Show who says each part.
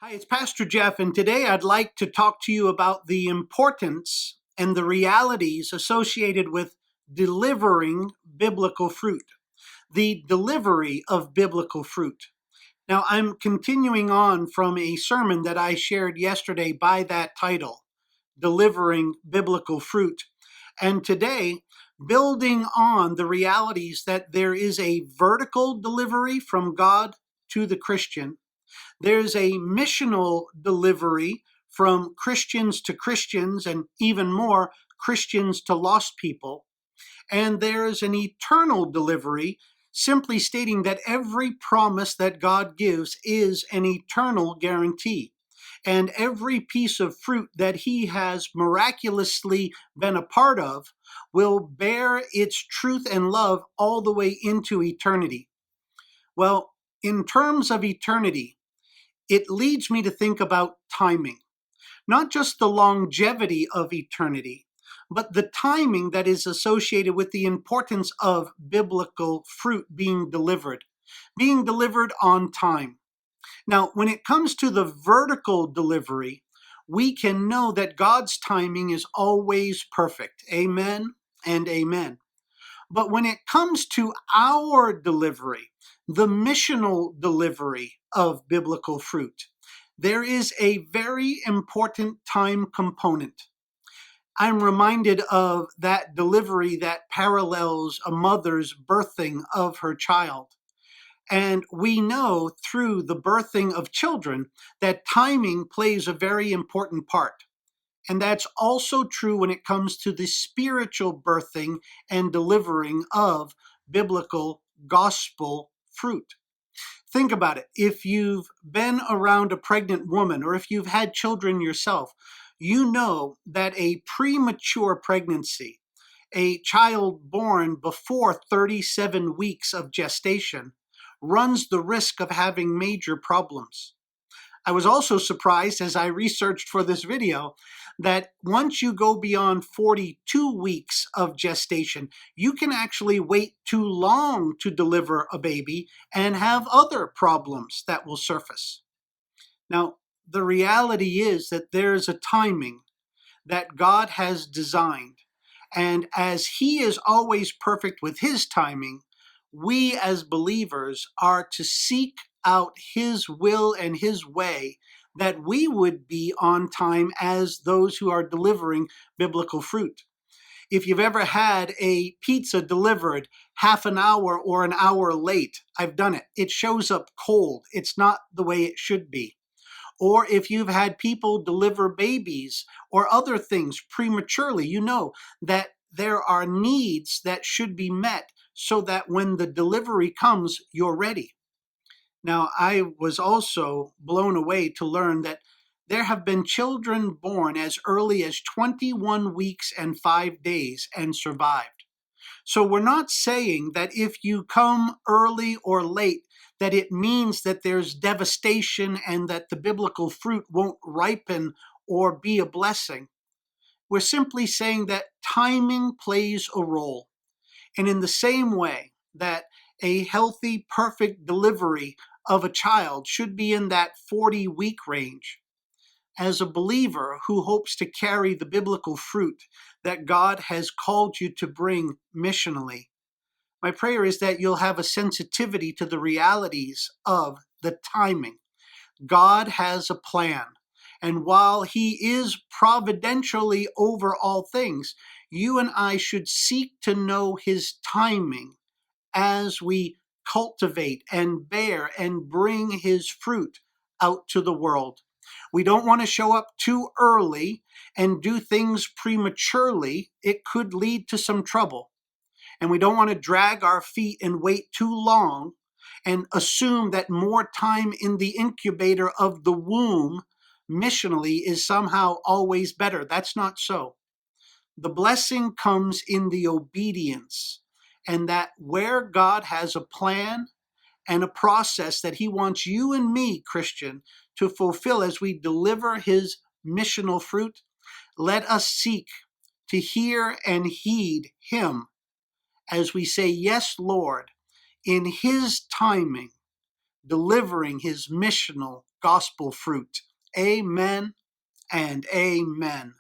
Speaker 1: Hi, it's Pastor Jeff, and today I'd like to talk to you about the importance and the realities associated with delivering biblical fruit, the delivery of biblical fruit. Now, I'm continuing on from a sermon that I shared yesterday by that title, Delivering Biblical Fruit. And today, building on the realities that there is a vertical delivery from God to the Christian. There's a missional delivery from Christians to Christians and even more Christians to lost people. And there's an eternal delivery, simply stating that every promise that God gives is an eternal guarantee. And every piece of fruit that he has miraculously been a part of will bear its truth and love all the way into eternity. Well, in terms of eternity, it leads me to think about timing, not just the longevity of eternity, but the timing that is associated with the importance of biblical fruit being delivered on time. Now, when it comes to the vertical delivery, we can know that God's timing is always perfect. Amen and amen. But when it comes to our delivery, the missional delivery of biblical fruit, there is a very important time component. I'm reminded of that delivery that parallels a mother's birthing of her child. And we know through the birthing of children that timing plays a very important part. And that's also true when it comes to the spiritual birthing and delivering of biblical gospel fruit. Think about it. If you've been around a pregnant woman or if you've had children yourself, you know that a premature pregnancy, a child born before 37 weeks of gestation, runs the risk of having major problems. I was also surprised as I researched for this video that once you go beyond 42 weeks of gestation, you can actually wait too long to deliver a baby and have other problems that will surface. Now, the reality is that there is a timing that God has designed. And as He is always perfect with His timing, we as believers are to seek out His will and His way that we would be on time as those who are delivering biblical fruit. If you've ever had a pizza delivered half an hour or an hour late, I've done it. It shows up cold. It's not the way it should be. Or if you've had people deliver babies or other things prematurely, you know that there are needs that should be met so that when the delivery comes, you're ready. Now, I was also blown away to learn that there have been children born as early as 21 weeks and 5 days and survived. So we're not saying that if you come early or late, that it means that there's devastation and that the biblical fruit won't ripen or be a blessing. We're simply saying that timing plays a role. And in the same way that a healthy, perfect delivery of a child should be in that 40-week range, as a believer who hopes to carry the biblical fruit that God has called you to bring missionally, my prayer is that you'll have a sensitivity to the realities of the timing. God has a plan. And while He is providentially over all things, you and I should seek to know His timing as we cultivate and bear and bring His fruit out to the world. We don't want to show up too early and do things prematurely. It could lead to some trouble. And we don't want to drag our feet and wait too long and assume that more time in the incubator of the womb missionally is somehow always better. That's not so. The blessing comes in the obedience, and that where God has a plan and a process that He wants you and me, Christian, to fulfill as we deliver His missional fruit, let us seek to hear and heed Him as we say, yes, Lord, in His timing, delivering his missional gospel fruit. Amen and amen.